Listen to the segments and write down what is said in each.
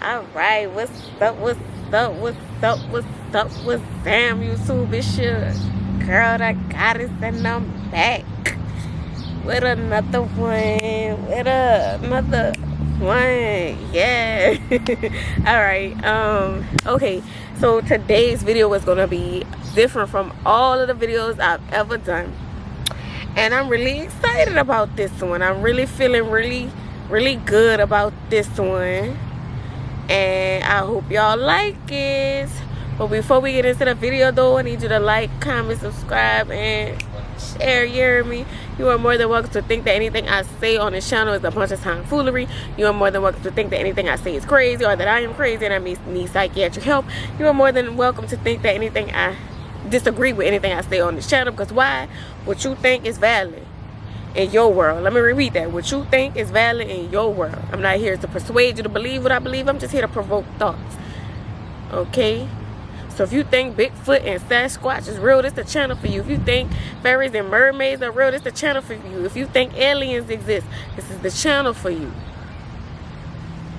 Alright, what's up, what's up, what's up, what's up, what's Sam YouTube? It's your girl that got it, and I'm back with another one, yeah. Alright, okay, so today's video is gonna be different from all of the videos I've ever done, and I'm really excited about this one. I'm really feeling really good about this one, and I hope y'all like it. But before we get into the video though, I need you to like, comment, subscribe, and share. You hear me? You are more than welcome to think that anything I say on this channel is a bunch of tomfoolery. You are more than welcome to think that anything I say is crazy, or that I am crazy and I need psychiatric help. You are more than welcome to think that anything I disagree with anything I say on this channel, because why? What you think is valid in your world. Let me repeat that. What you think is valid in your world. I'm not here to persuade you to believe what I believe. I'm just here to provoke thoughts. Okay? So if you think Bigfoot and Sasquatch is real, this the channel for you. If you think fairies and mermaids are real, this the channel for you. If you think aliens exist, this is the channel for you.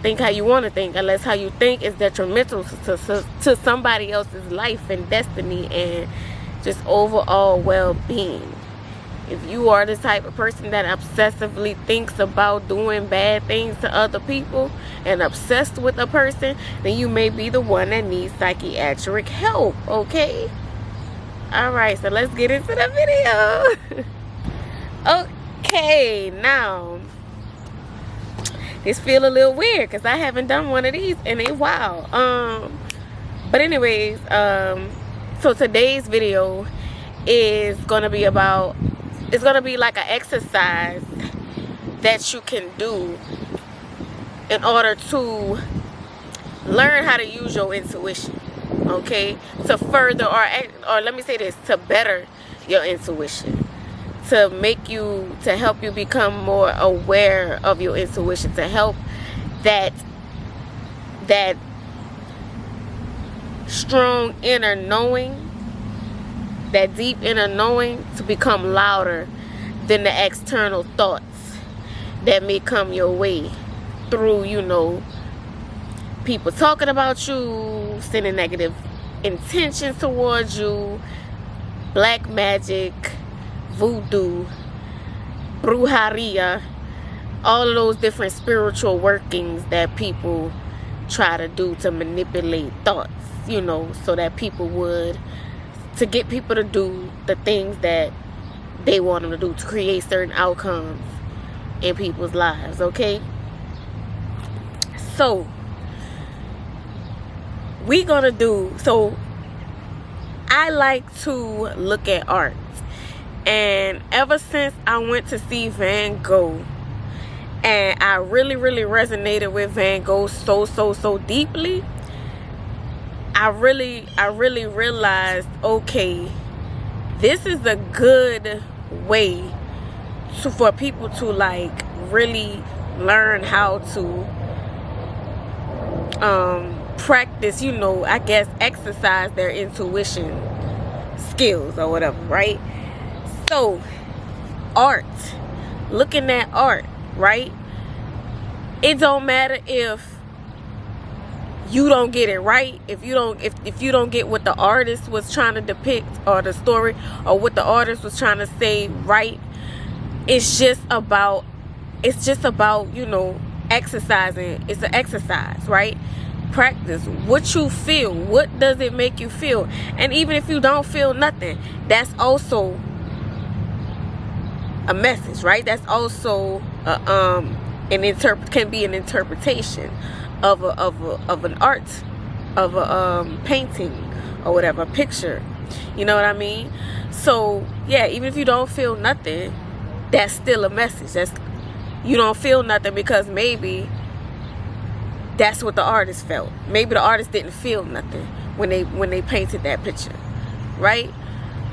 Think how you want to think, unless how you think is detrimental to somebody else's life and destiny and just overall well-being. If you are the type of person that obsessively thinks about doing bad things to other people and obsessed with a person, then you may be the one that needs psychiatric help, okay? Alright, so let's get into the video. Okay, now, this feel a little weird because I haven't done one of these in a while. But anyways, so today's video is going to be about, it's going to be like an exercise that you can do in order to learn how to use your intuition, okay? To further, or let me say this, to better your intuition, to make you, to help you become more aware of your intuition, to help that strong inner knowing, that deep inner knowing, to become louder than the external thoughts that may come your way through, you know, people talking about you, sending negative intentions towards you, black magic, voodoo, brujeria, all of those different spiritual workings that people try to do to manipulate thoughts, you know, so that people would, to get people to do the things that they want them to do, to create certain outcomes in people's lives, okay? So, we gonna do, so I like to look at art. And ever since I went to see Van Gogh, and I really resonated with Van Gogh so deeply, I really realized, okay, this is a good way for people to like really learn how to practice, you know, I guess exercise their intuition skills or whatever, right? So art, looking at art, right? It don't matter if you don't get it right, if you don't get what the artist was trying to depict, or the story, or what the artist was trying to say right. It's just about, you know, exercising. It's an exercise, right? Practice what you feel. What does it make you feel? And even if you don't feel nothing, that's also a message, right? That's also can be an interpretation of an art, of a painting or whatever, a picture. You know what I mean? So yeah, even if you don't feel nothing, that's still a message. That's, you don't feel nothing because maybe that's what the artist felt. Maybe the artist didn't feel nothing when they painted that picture, right?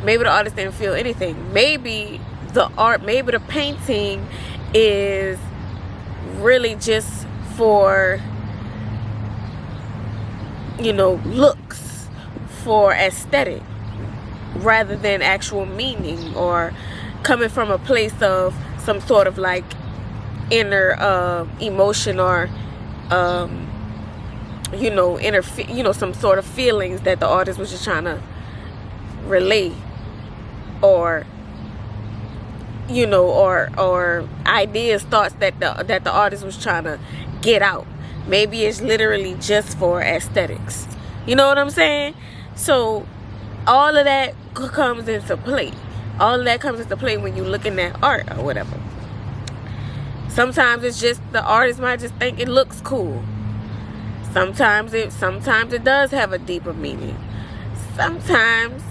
Maybe the artist didn't feel anything. Maybe the painting is really just for, you know, looks, for aesthetic, rather than actual meaning, or coming from a place of some sort of like inner emotion, or you know, you know, some sort of feelings that the artist was just trying to relay, or you know, or ideas, thoughts that the artist was trying to get out. Maybe it's literally just for aesthetics. You know what I'm saying? So all of that comes into play. All of that comes into play when you're looking at art or whatever. Sometimes it's just the artist might just think it looks cool. Sometimes it does have a deeper meaning. Sometimes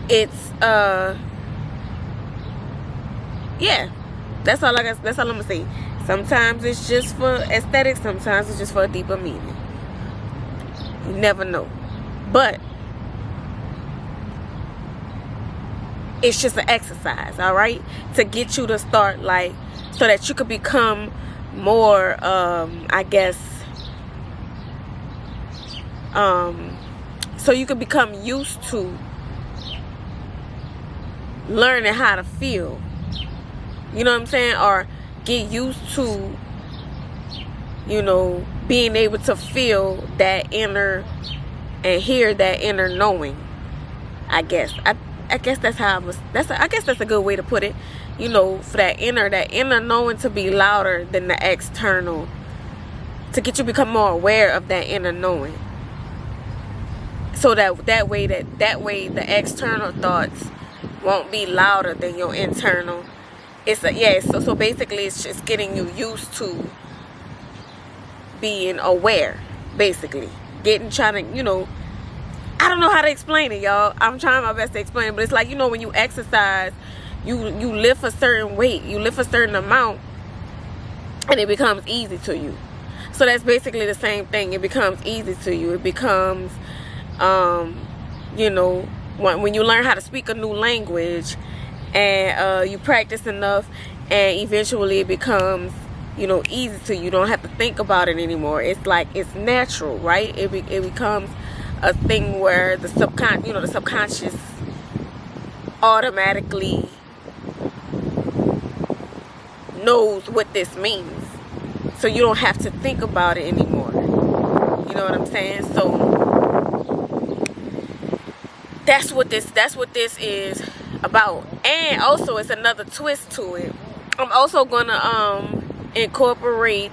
it's yeah, that's all I'm gonna say. Sometimes it's just for aesthetics, sometimes it's just for a deeper meaning. You never know. But it's just an exercise, all right, to get you to start, like, so that you could become more I guess so you could become used to learning how to feel, you know what I'm saying, or get used to, you know, being able to feel that inner and hear that inner knowing. I guess that's how I guess that's a good way to put it, you know, for that inner knowing to be louder than the external, to get you to become more aware of that inner knowing, so that way the external thoughts won't be louder than your internal. So basically it's just getting you used to being aware, basically trying to, you know, I don't know how to explain it, y'all. I'm trying my best to explain it, but it's like, you know, when you exercise, you lift a certain weight, you lift a certain amount, and it becomes easy to you. So that's basically the same thing. It becomes easy to you. It becomes you know, when you learn how to speak a new language, and you practice enough, and eventually it becomes, you know, easy to you. You don't have to think about it anymore. It's like, it's natural, right? It becomes a thing where the subconscious automatically knows what this means, so you don't have to think about it anymore. You know what I'm saying? So that's what this is about. And also, it's another twist to it. I'm also gonna incorporate,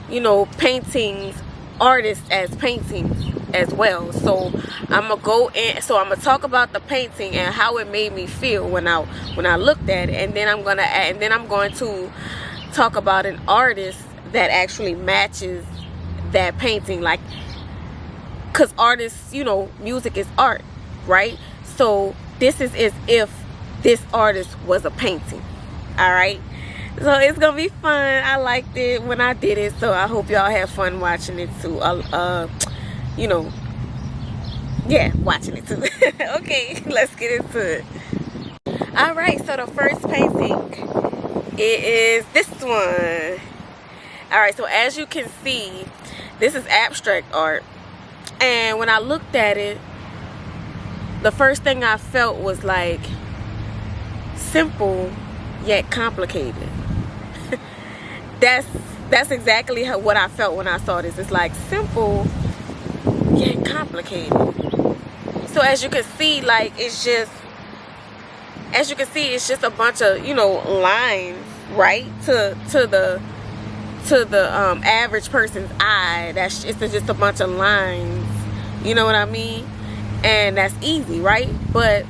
you know, paintings, artists as paintings as well. So I'm gonna go in, so I'm gonna talk about the painting and how it made me feel when I looked at it, and then I'm going to talk about an artist that actually matches that painting, like, because artists, you know, music is art, right? So this is as if this artist was a painting. All right, so it's gonna be fun. I liked it when I did it, so I hope y'all have fun watching it too. You know, yeah, watching it too. Okay, let's get into it. All right, so the first painting, it is this one. All right, so as you can see, this is abstract art, and when I looked at it, the first thing I felt was like simple yet complicated. That's exactly what I felt when I saw this. It's like simple yet complicated. So as you can see, like, it's just a bunch of, you know, lines, right? To the average person's eye, it's just a bunch of lines. You know what I mean? And that's easy, right? But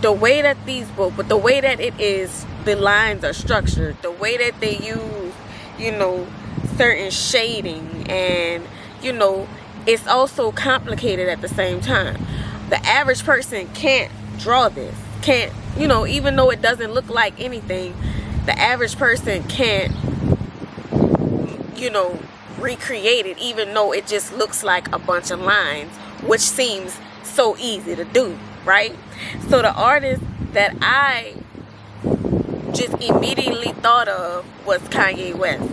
the way that it is, the lines are structured, the way that they use, you know, certain shading, and, you know, it's also complicated at the same time. The average person can't draw this, can't, you know, even though it doesn't look like anything, the average person can't, you know, recreate it, even though it just looks like a bunch of lines, which seems so easy to do, right? So the artist that I just immediately thought of was Kanye West.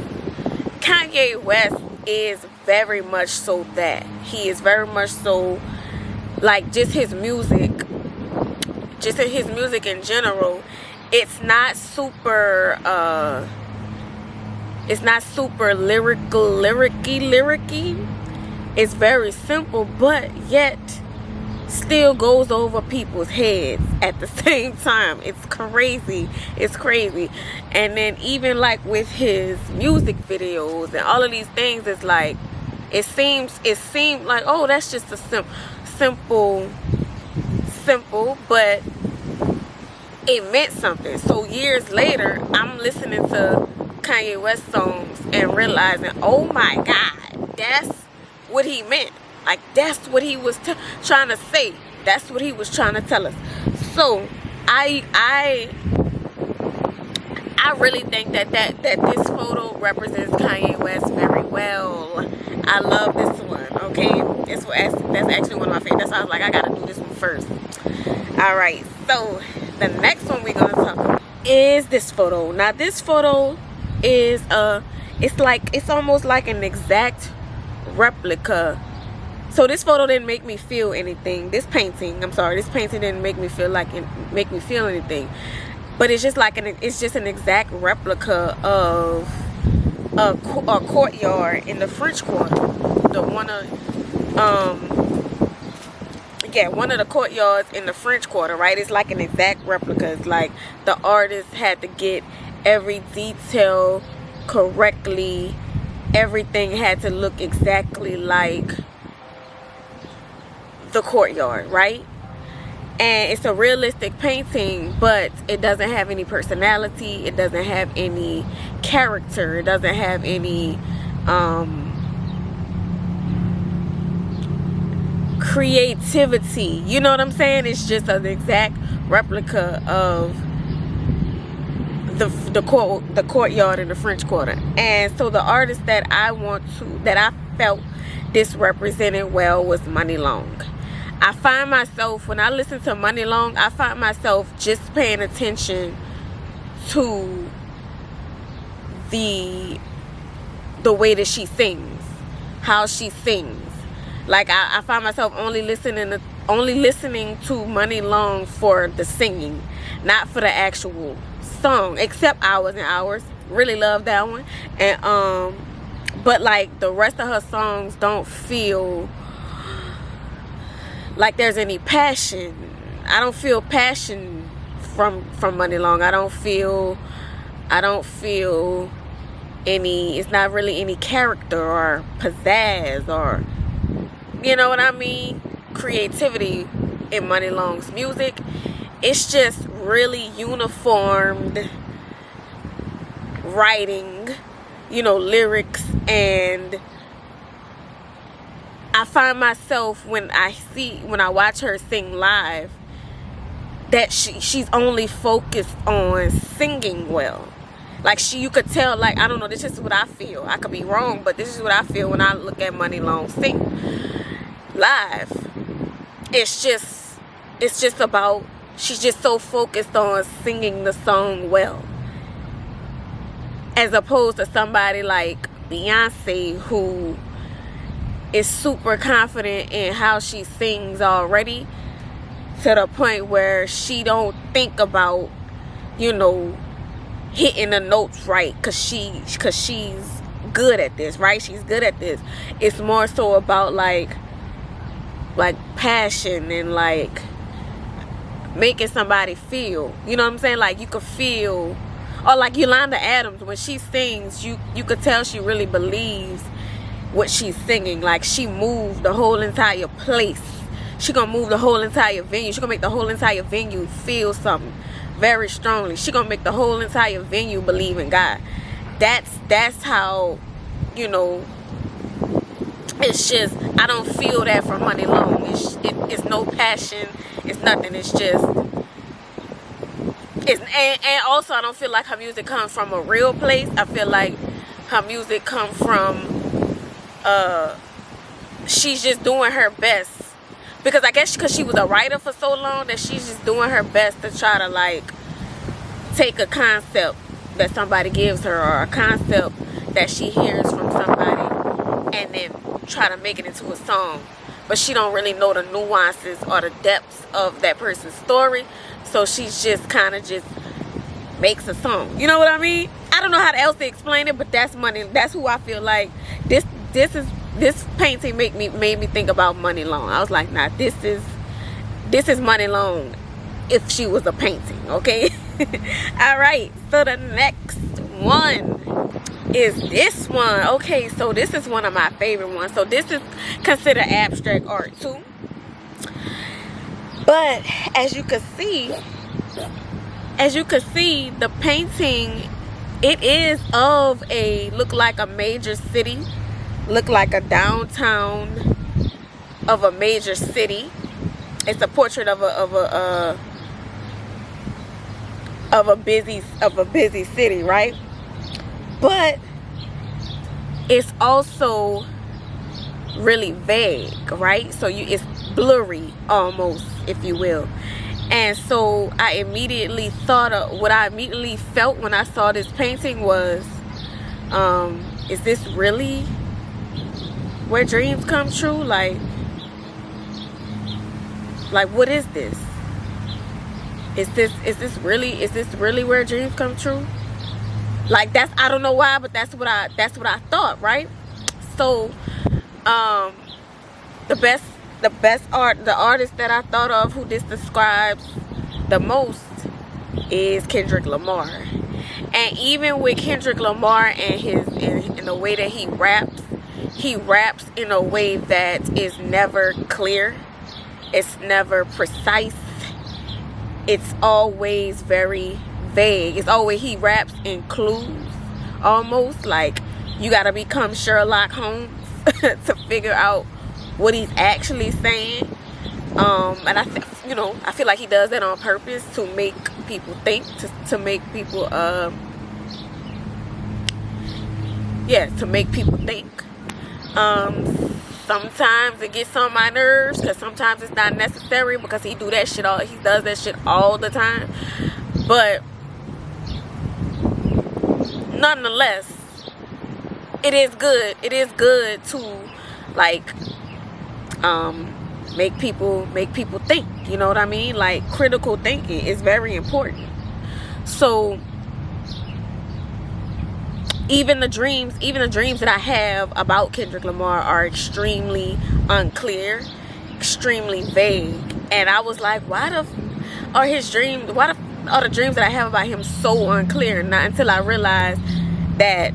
Kanye West is very much so that. He is very much so, like, just his music in general, it's not super It's not super lyricky. It's very simple, but yet still goes over people's heads at the same time. It's crazy. And then even like with his music videos and all of these things, it's like it seemed like, oh, that's just a simple, but it meant something. So years later, I'm listening to Kanye West songs and realizing, oh my God, that's what he meant. Like, that's what he was trying to say. That's what he was trying to tell us. So I really think that this photo represents Kanye West very well. I love this one. Okay, that's actually one of my favorites. That's why I was like, I gotta do this one first. All right, so the next one we're gonna talk about is this photo. Now this photo is it's almost like an exact replica. So this photo didn't make me feel anything. This painting didn't make me feel anything. But it's just like it's just an exact replica of a courtyard in the French Quarter. One of the courtyards in the French Quarter, right? It's like an exact replica. It's like the artist had to get every detail correctly. Everything had to look exactly like the courtyard, right? And it's a realistic painting, but it doesn't have any personality. It doesn't have any character. It doesn't have any creativity. You know what I'm saying? It's just an exact replica of the courtyard in the French Quarter. And so the artist that I felt this represented well was Money Long. I find myself, when I listen to Money Long, I find myself just paying attention to the way that she sings, how she sings. Like I find myself only listening to Money Long for the singing, not for the actual song, except Hours and Hours. Really love that one. And but like the rest of her songs don't feel like there's any passion. I don't feel passion from Money Long. I don't feel any, it's not really any character or pizzazz or, you know what I mean, creativity in Money Long's music. It's just really uniformed writing, you know, lyrics. And I find myself, when I watch her sing live, that she's only focused on singing well. Like you could tell, like, I don't know, this is what I feel. I could be wrong, but this is what I feel when I look at Money Long sing live. It's just about, she's just so focused on singing the song well, as opposed to somebody like Beyonce, who is super confident in how she sings already, to the point where she don't think about, you know, hitting the notes right, cause she's good at this, right? She's good at this. It's more so about like passion and like making somebody feel, you know what I'm saying? Like you could feel, or like Yolanda Adams, when she sings, you could tell she really believes what she's singing. Like she moved the whole entire place. She gonna move the whole entire venue. She gonna make the whole entire venue feel something very strongly. She gonna make the whole entire venue believe in God. That's how, you know, it's just, I don't feel that from Money Long. It's no passion. It's nothing. It's just, and also I don't feel like her music comes from a real place. I feel like her music comes from, she's just doing her best. Because I guess because she was a writer for so long, that she's just doing her best to try to like take a concept that somebody gives her, or a concept that she hears from somebody, and then try to make it into a song. But she don't really know the nuances or the depths of that person's story. So she's just kind of just makes a song. You know what I mean? I don't know how else to explain it, but that's money. That's who I feel like. This painting made me think about Money Long. I was like, nah, this is Money Long if she was a painting, okay? All right, so the next one is this one. Okay, so this is one of my favorite ones. So this is considered abstract art too, but as you can see, the painting, it is of look like a major city, look like a downtown of a major city. It's a portrait of a busy city, right? But it's also really vague, right? So it's blurry almost, if you will. And so I immediately thought of what I immediately felt when I saw this painting was, is this really where dreams come true? Like what is this? Is this really where dreams come true? Like, that's, I don't know why, but that's what I thought, right? So the artist that I thought of who this describes the most is Kendrick Lamar. And even with Kendrick Lamar and in the way that he raps in a way that is never clear. It's never precise. It's always very vague. It's always, he raps in clues, almost like you gotta become Sherlock Holmes to figure out what he's actually saying. And I feel like he does that on purpose to make people think, to make people to make people think. Sometimes it gets on my nerves, because sometimes it's not necessary, because he does that shit all the time. But nonetheless, it is good to like make people think, you know what I mean? Like, critical thinking is very important. So even the dreams that I have about Kendrick Lamar are extremely unclear, extremely vague. And I was like, why are the dreams that I have about him so unclear? Not until I realized that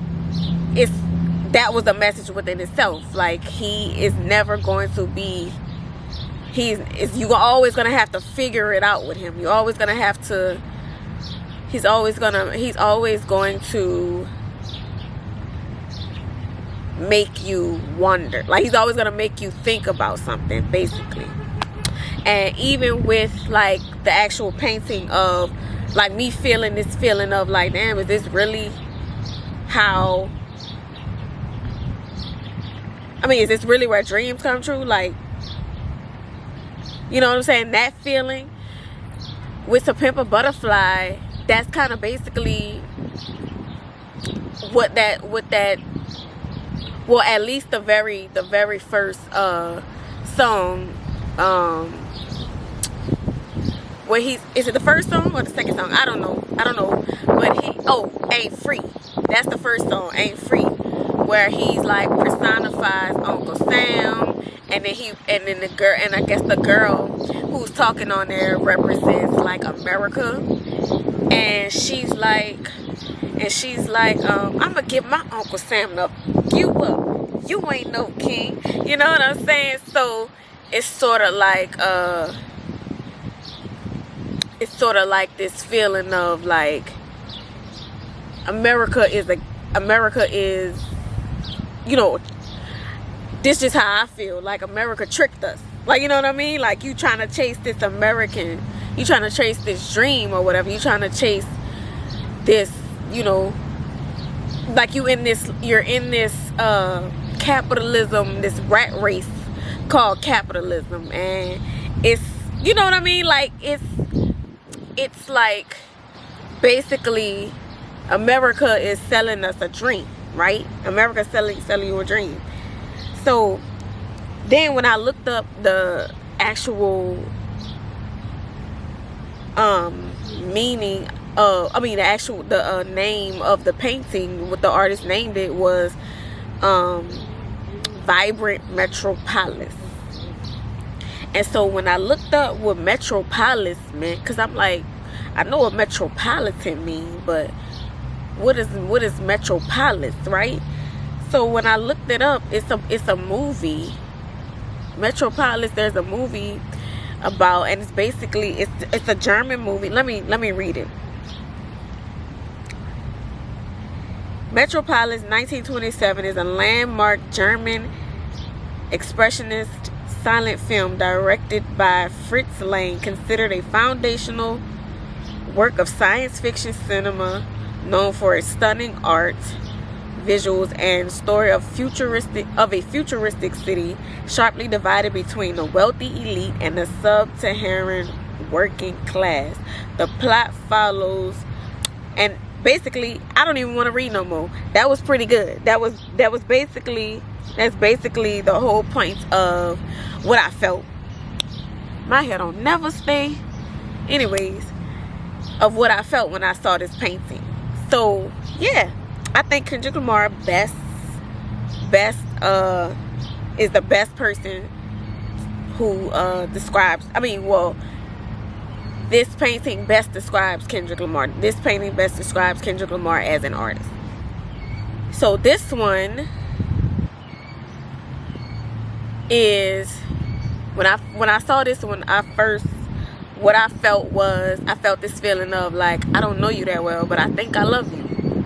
that was a message within itself. Like, he is never going to be, you're always going to have to figure it out with him. You're always going to have to, he's always going to make you wonder. Like, he's always going to make you think about something, basically. And even with, like, the actual painting of, like, me feeling this feeling of, like, damn, is this really how, is this really where dreams come true? Like, you know what I'm saying? That feeling with To Pimp a Butterfly, that's kind of basically what that, well, at least the very first song, where is it the first song or the second song? I don't know. But Ain't Free. That's the first song, Ain't Free, where he's like personifies Uncle Sam, and then the girl, and I guess the girl who's talking on there represents like America, and she's like, I'ma give my Uncle Sam up. You ain't no king. You know what I'm saying? So it's sort of like this feeling of like America is, you know, this is how I feel. Like, America tricked us. Like, you know what I mean? Like, you trying to chase this you trying to chase this dream or whatever. You trying to chase this, you know, like you're in this capitalism, this rat race called capitalism. And it's, you know what I mean? Like, it's like basically America is selling us a dream, right? America's selling you a dream. So then when I looked up the actual meaning the name of the painting, what the artist named it was Vibrant Metropolis. And so when I looked up what Metropolis meant, because I'm like, I know what metropolitan means, but what is Metropolis, right? So when I looked it up, it's a movie. Metropolis, there's a movie about, and it's basically it's a German movie. Let me read it. Metropolis 1927 is a landmark German expressionist silent film directed by Fritz Lang, considered a foundational work of science fiction cinema, known for its stunning art, visuals, and story of a futuristic city sharply divided between the wealthy elite and the sub-Saharan working class. The plot follows, and basically, I don't even want to read no more. That was pretty good. That's basically the whole point of what I felt. My hair don't never stay. Anyways, of what I felt when I saw this painting. So yeah, I think Kendrick Lamar is the best person who describes. This painting best describes Kendrick Lamar. This painting best describes Kendrick Lamar as an artist. So this one is, when I saw this one, what I felt was, I felt this feeling of like, I don't know you that well, but I think I love you.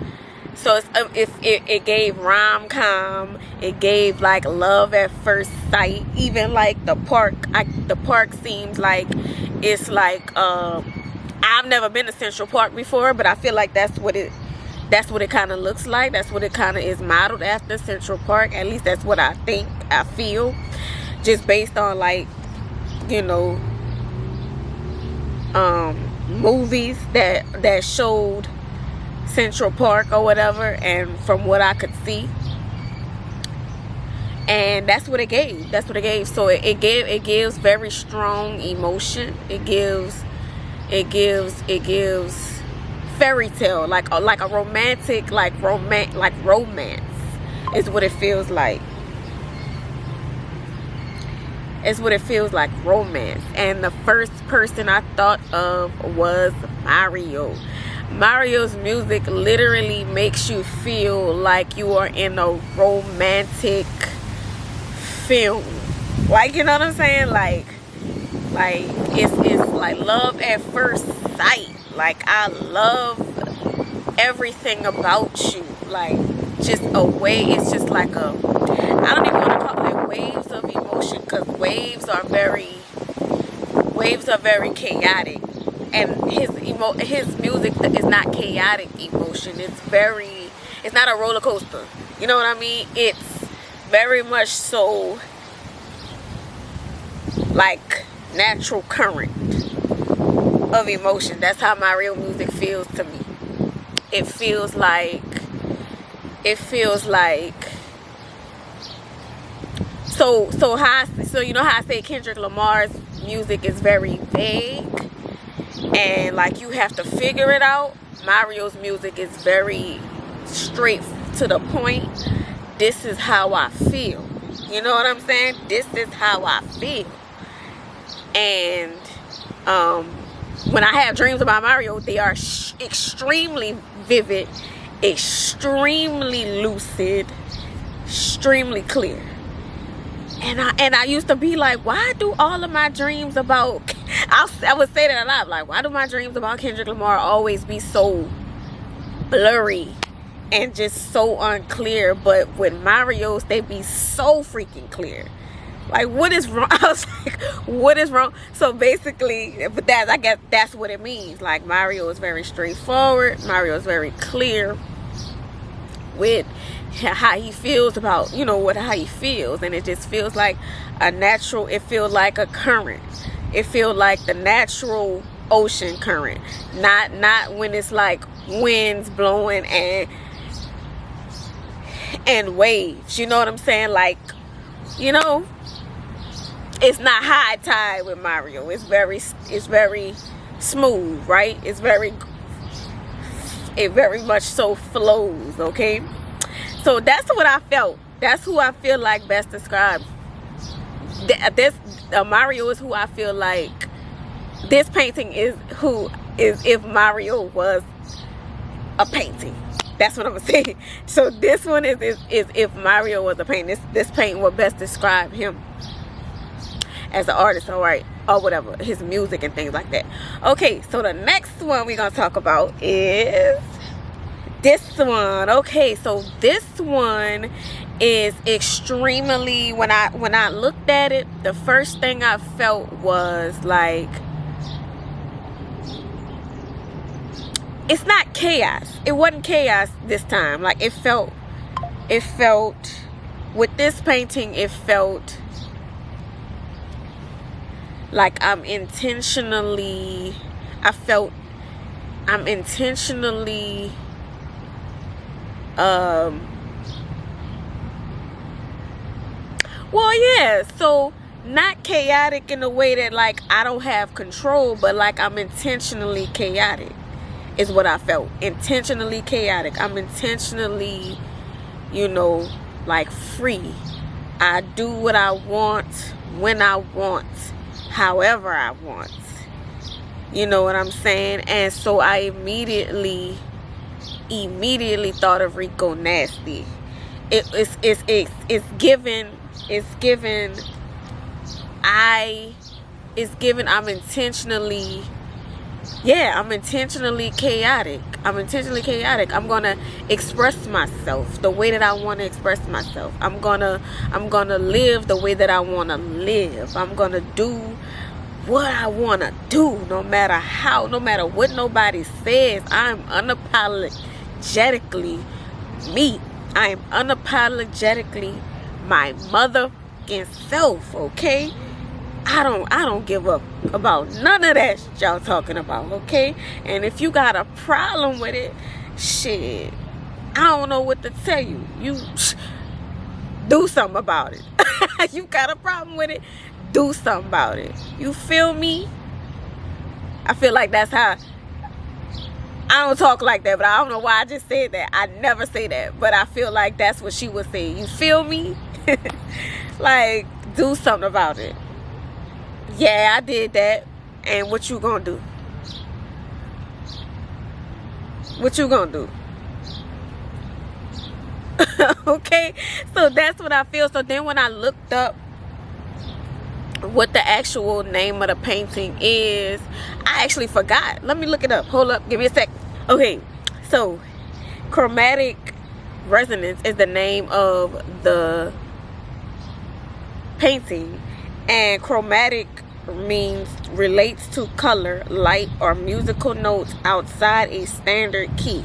So it gave rom-com, it gave like love at first sight. Even like the park seems like it's like, I've never been to Central Park before, but I feel like that's what it kind of looks like. That's what it kind of is modeled after, Central Park. At least that's what I feel, just based on like, you know, movies that showed Central Park or whatever, and from what I could see, and that's what it gave. So it gives very strong emotion. It gives fairy tale, like a romantic, like romance is what it feels like. It's what it feels like, romance. And the first person I thought of was Mario. Mario's music literally makes you feel like you are in a romantic film. Like, you know what I'm saying? Like it's like love at first sight. Like, I love everything about you. Like, just a way. It's just like I don't even want to call it waves of emotion, because waves are very chaotic. And his music is not chaotic emotion. It's not a roller coaster. You know what I mean? It's very much so like natural current of emotion. That's how my real music feels to me. It feels like so you know how I say Kendrick Lamar's music is very vague, and like you have to figure it out. Mario's music is very straight to the point. This is how I feel. You know what I'm saying? This is how I feel. And when I have dreams about Mario, they are extremely vivid, extremely lucid, extremely clear. And I used to be like, why do all of my dreams about, I would say that a lot, like, why do my dreams about Kendrick Lamar always be so blurry and just so unclear? But with Mario's, they be so freaking clear. Like, what is wrong? I was like, what is wrong? So basically, but I guess that's what it means. Like, Mario is very straightforward. Mario is very clear with how he feels about, you know, how he feels. And it just feels like a natural, it feels like a current. It feels like the natural ocean current. Not when it's like winds blowing and waves. You know what I'm saying? Like, you know, it's not high tide with Mario. It's very smooth, right? It's very it very much so flows. Okay, so that's what I felt. That's who I feel like best describes this. Mario is who I feel like this painting is if Mario was a painting. That's what I'm gonna say. So this one is if Mario was a painting. This painting will best describe him as an artist, all right, or whatever, his music and things like that. Okay, so the next one we're gonna talk about is this one. Okay, so this one is extremely, when I looked at it, the first thing I felt was like, it's not chaos. It wasn't chaos this time. Like it felt with this painting, it felt like I'm intentionally well, yeah, so not chaotic in the way that like I don't have control, but like I'm intentionally chaotic is what I felt. Intentionally chaotic. I'm intentionally, you know, like free. I do what I want, when I want, however I want. You know what I'm saying? And so I immediately thought of Rico Nasty. It's given I'm intentionally, yeah, I'm intentionally chaotic. I'm gonna express myself the way that I want to express myself. I'm gonna live the way that I want to live. I'm gonna do what I want to do, no matter what nobody says. I'm unapologetically me. I am unapologetically my motherfucking self, okay? I don't give up about none of that shit y'all talking about, okay? And if you got a problem with it, shit, I don't know what to tell you. You do something about it. You got a problem with it, do something about it. You feel me? I feel like that's how, I don't talk like that, but I don't know why I just said that. I never say that, but I feel like that's what she would say. You feel me? Like, do something about it. Yeah, I did that. And what you gonna do? What you gonna do? Okay, so that's what I feel. So then when I looked up what the actual name of the painting is, I actually forgot. Let me look it up. Hold up, give me a sec. Okay, so Chromatic Resonance is the name of the painting, and chromatic relates to color, light, or musical notes outside a standard key.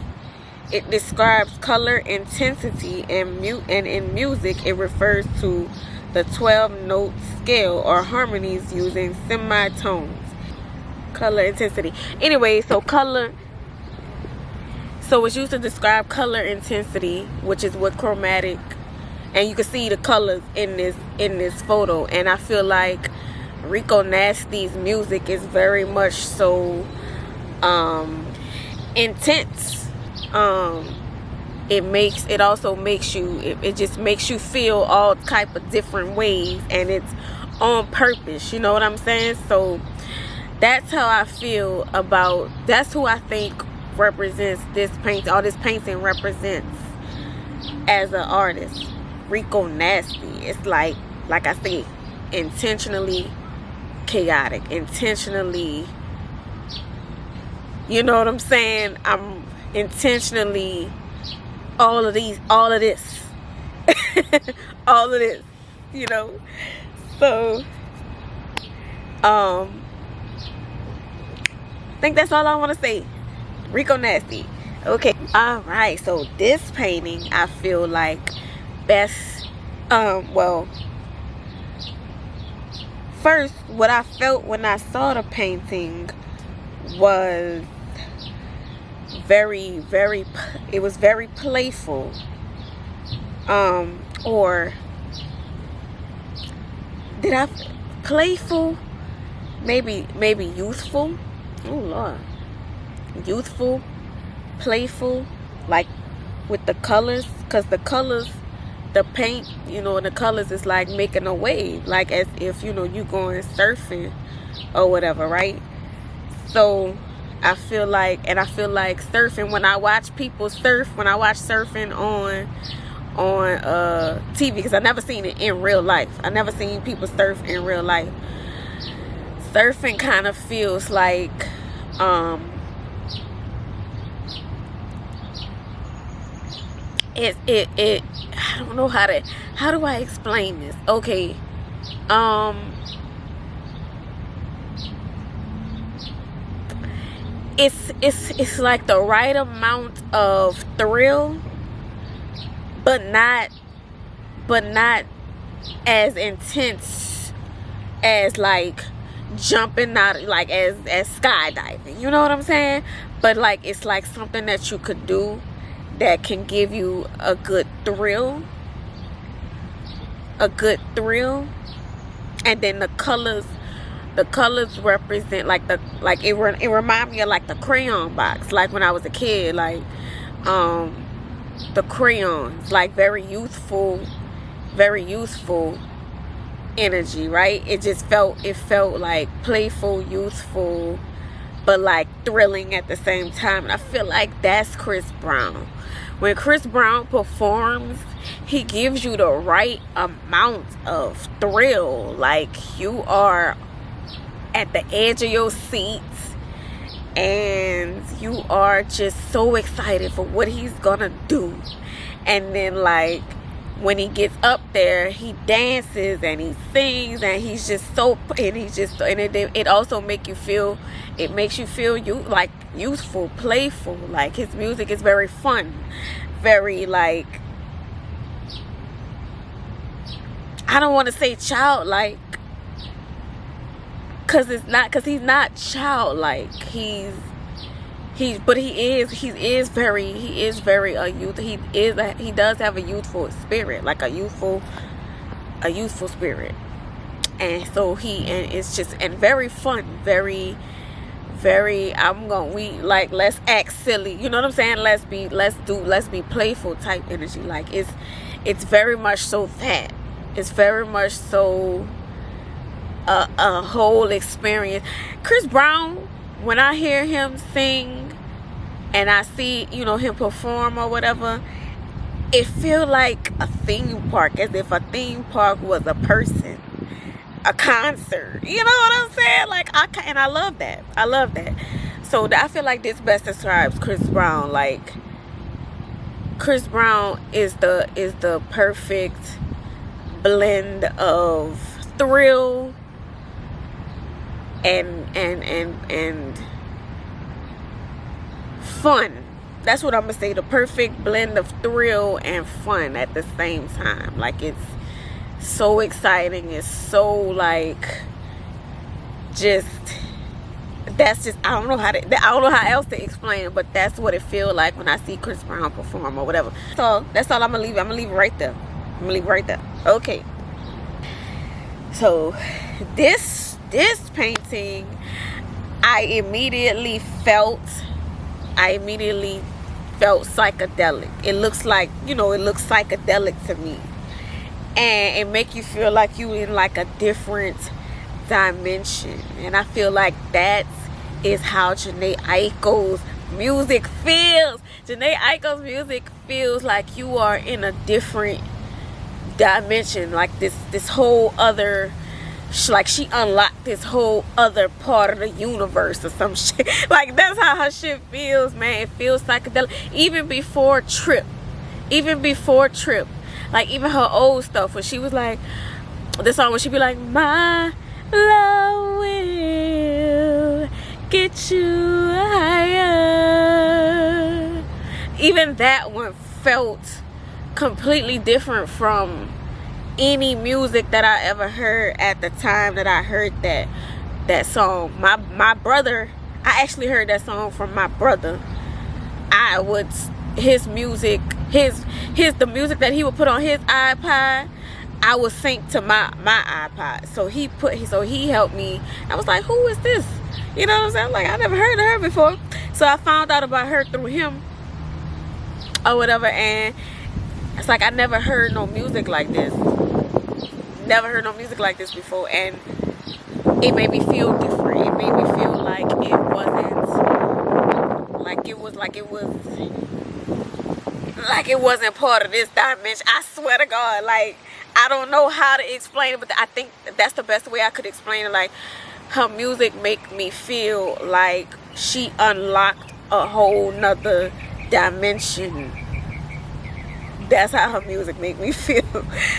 It describes color intensity, and in music it refers to the 12-note scale or harmonies using semitones. Color intensity. Anyway, so it's used to describe color intensity, which is what chromatic, and you can see the colors in this photo. And I feel like Rico Nasty's music is very much so intense. It also makes you, it just makes you feel all type of different ways, and it's on purpose, you know what I'm saying? So that's how I feel about, that's who I think represents this painting, or this painting represents as an artist. Rico Nasty. It's like I say, intentionally chaotic, intentionally, you know what I'm saying? I'm intentionally all of this all of this, you know. So I think that's all I want to say. Rico Nasty. Okay, all right, so this painting I feel like best, well, first, what I felt when I saw the painting was it was very playful, or did I playful, maybe youthful. Oh Lord, youthful, playful, like with the colors, because the colors, the paint, you know, and the colors is like making a wave, like as if, you know, you going surfing or whatever, right? So I feel like surfing, when I watch people surf, when I watch surfing on TV, because I never seen it in real life. I never seen people surf in real life. Surfing kind of feels like it I don't know how do I explain this? Okay. It's like the right amount of thrill, but not as intense as like jumping out, like as skydiving, you know what I'm saying? But like it's like something that you could do that can give you a good thrill, and then the colors represent like it remind me of like the crayon box, like when I was a kid, like the crayons, like very youthful energy, right? It felt like playful, youthful, but like thrilling at the same time. And I feel like that's Chris Brown. When Chris Brown performs, he gives you the right amount of thrill, like you are at the edge of your seat and you are just so excited for what he's gonna do. And then like when he gets up there, he dances and he sings and he's just so, and it also makes you feel like youthful, playful. Like his music is very fun, very like, I don't want to say childlike, because he's not childlike. He is very a youth. He does have a youthful spirit, like a youthful spirit. And so it's just, and very fun, very let's act silly, you know what I'm saying? Let's be playful type energy. Like it's very much so that. It's very much so a whole experience. Chris Brown, when I hear him sing and I see, you know, him perform or whatever, it feel like a theme park, as if a theme park was a person, a concert. You know what I'm saying? Like I love that. So I feel like this best describes Chris Brown. Like Chris Brown is the perfect blend of thrill and fun. That's what I'm gonna say. The perfect blend of thrill and fun at the same time. Like it's so exciting. It's so like that's just I don't know how else to explain it, but that's what it feels like when I see Chris Brown perform or whatever. So that's all I'm gonna leave. I'm gonna leave it right there. Okay. So this painting, I immediately felt psychedelic. It looks psychedelic to me, and it make you feel like you in like a different dimension. And I feel like that is how Jhené Aiko's music feels. Jhené Aiko's music feels like you are in a different dimension, like this whole other, like she unlocked this whole other part of the universe or some shit. Like that's how her shit feels, man. It feels psychedelic. Even before Trip, like even her old stuff, when she was like, this song when she be like, my love will get you higher. Even that one felt completely different from any music that I ever heard at the time that I heard that song. My brother, I actually heard that song from my brother. His music, the music that he would put on his iPod, I would sync to my iPod. So he helped me. I was like, who is this? You know what I'm saying? Like I never heard of her before. So I found out about her through him. or whatever. And it's like I never heard no music like this. Never heard no music like this before, and it made me feel different. It made me feel like it wasn't part of this dimension. I swear to God, like, I don't know how to explain it, but I think that's the best way I could explain it. Like, her music make me feel like she unlocked a whole nother dimension. That's how her music make me feel.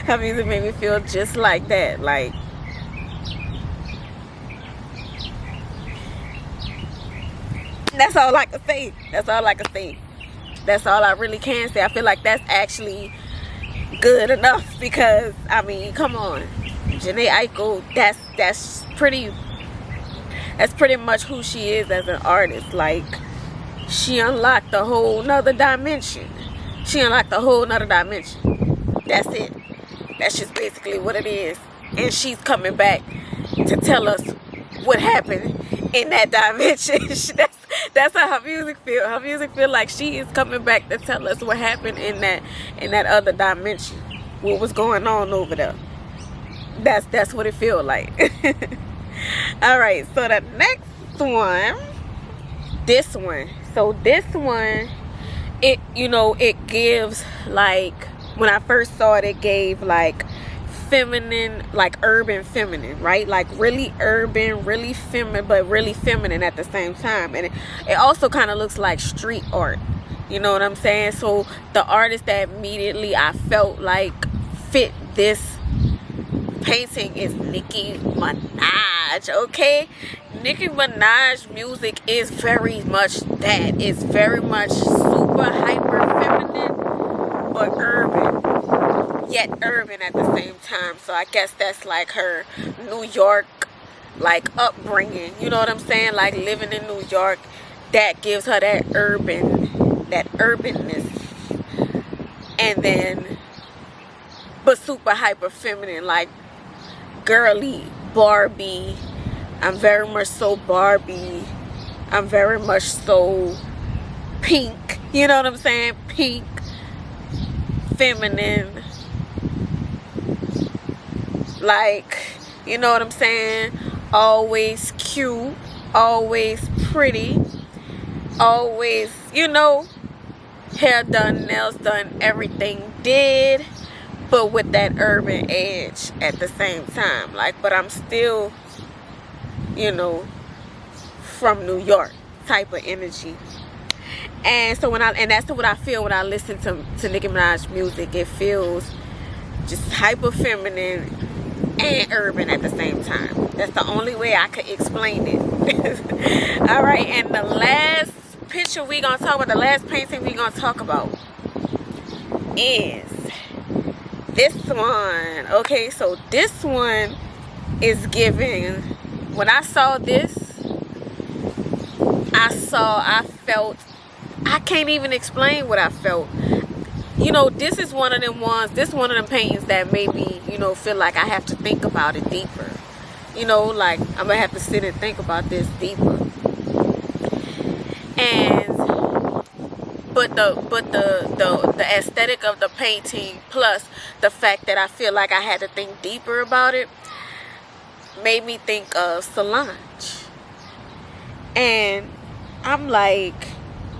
Her music made me feel just like that. Like, that's all I can say. That's all I can say. That's all I really can say. I feel like that's actually good enough, because I mean, come on, Jhené Aiko, that's pretty much who she is as an artist. Like, she unlocked a whole nother dimension. She unlocked a whole nother dimension. That's it. That's just basically what it is. And she's coming back to tell us what happened in that dimension. That's how her music feel. Her music feel like she is coming back to tell us what happened in that other dimension. What was going on over there. That's what it feel like. Alright, so the next one, this one. So this one, it, you know, it gives, like, when I first saw it, it gave like feminine, like urban feminine, right? Like really urban, really feminine, but really feminine at the same time. And it also kind of looks like street art, you know what I'm saying? So the artist that immediately I felt like fit this painting is Nicki Minaj. Okay, Nicki Minaj music is very much that. It's very much super hyper feminine, but urban, yet urban at the same time. So I guess that's like her New York, like, upbringing, you know what I'm saying? Like, living in New York, that gives her that urban, that urbanness. And then, but super hyper feminine, like girly, Barbie. I'm very much so Barbie. I'm very much so pink, you know what I'm saying? Pink, feminine, like, you know what I'm saying? Always cute, always pretty, always, you know, hair done, nails done, everything did, but with that urban edge at the same time. Like, but I'm still, you know, from New York type of energy. And so and that's what I feel when I listen to Nicki Minaj music. It feels just hyper feminine and urban at the same time. That's the only way I could explain it. All right, and the last picture we gonna talk about, the last painting we gonna talk about is this one. Okay, so this one is giving, when I saw this, I felt, I can't even explain what I felt. You know, this is one of them ones, this one of them paintings that made me, you know, feel like I have to think about it deeper. You know, like, I'm gonna have to sit and think about this deeper. And but the aesthetic of the painting, plus the fact that I feel like I had to think deeper about it, made me think of Solange. And I'm like,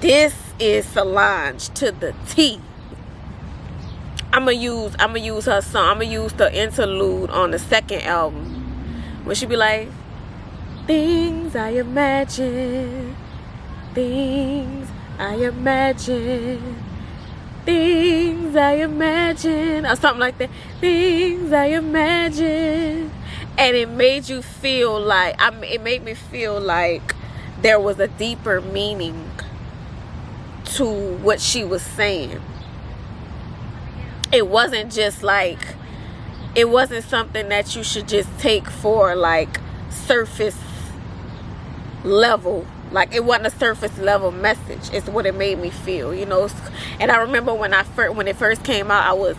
this is Solange to the T. I'm gonna use her song. I'm gonna use the interlude on the second album when she be like, things I imagine, things I imagine, things I imagine, or something like that. Things I imagine. And it made you feel like, it made me feel like there was a deeper meaning to what she was saying. It wasn't just like, it wasn't something that you should just take for like surface level. Like, it wasn't a surface level message. It's what it made me feel, you know. And I remember when it first came out, I was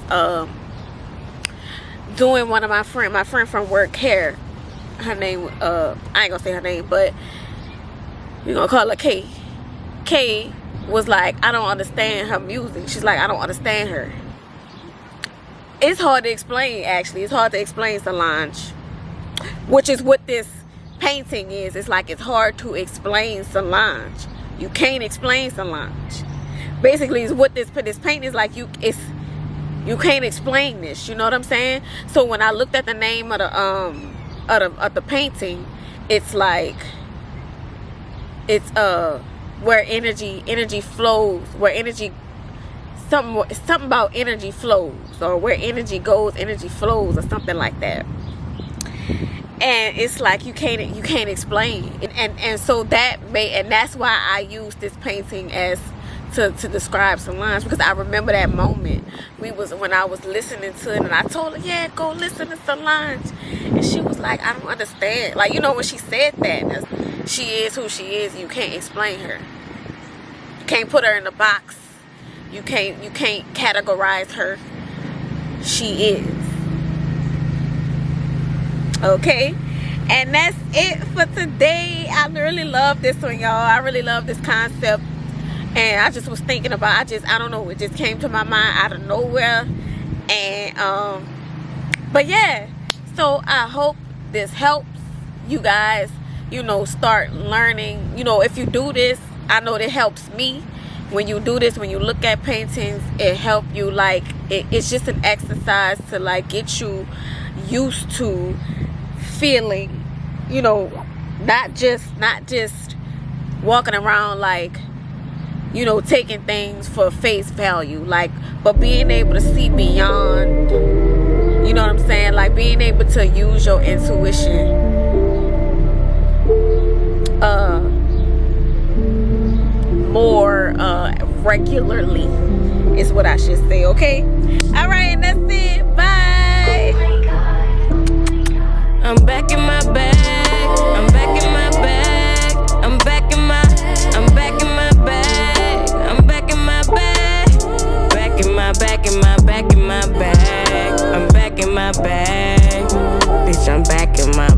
doing one of my friend from work hair. Her name, I ain't gonna say her name, but we're gonna call her Kay. Kay was like, I don't understand her music. She's like, I don't understand her. It's hard to explain, actually. It's hard to explain Solange, which is what this painting is. It's like, it's hard to explain Solange. You can't explain Solange. Basically, is what this painting is like. You can't explain this. You know what I'm saying? So when I looked at the name of the painting, it's like, it's where energy flows, where energy, something about energy flows, or where energy goes, energy flows, or something like that. And it's like, you can't explain. And so that's why I use this painting as to describe Solange, because I remember that moment when I was listening to it, and I told her, yeah, go listen to Solange, and she was like, I don't understand. Like, you know, when she said that, she is who she is. You can't explain her. You can't put her in a box. You can't categorize her. She is. Okay? And that's it for today. I really love this one, y'all. I really love this concept. And I just was thinking about, I don't know, it just came to my mind out of nowhere. And but yeah, so I hope this helps you guys, you know, start learning. You know, if you do this, I know that helps me. When you do this, when you look at paintings, it helps you, like, it's just an exercise to, like, get you used to feeling, you know, not just walking around, like, you know, taking things for face value, like, but being able to see beyond, you know what I'm saying, like, being able to use your intuition more regularly is what I should say. Okay, all right, and that's it. Bye. I'm back in my bag. I'm back in my bag. I'm back in my bag. I'm back in my bag. Back in my bag. I'm back in my bag. Bitch, I'm back in my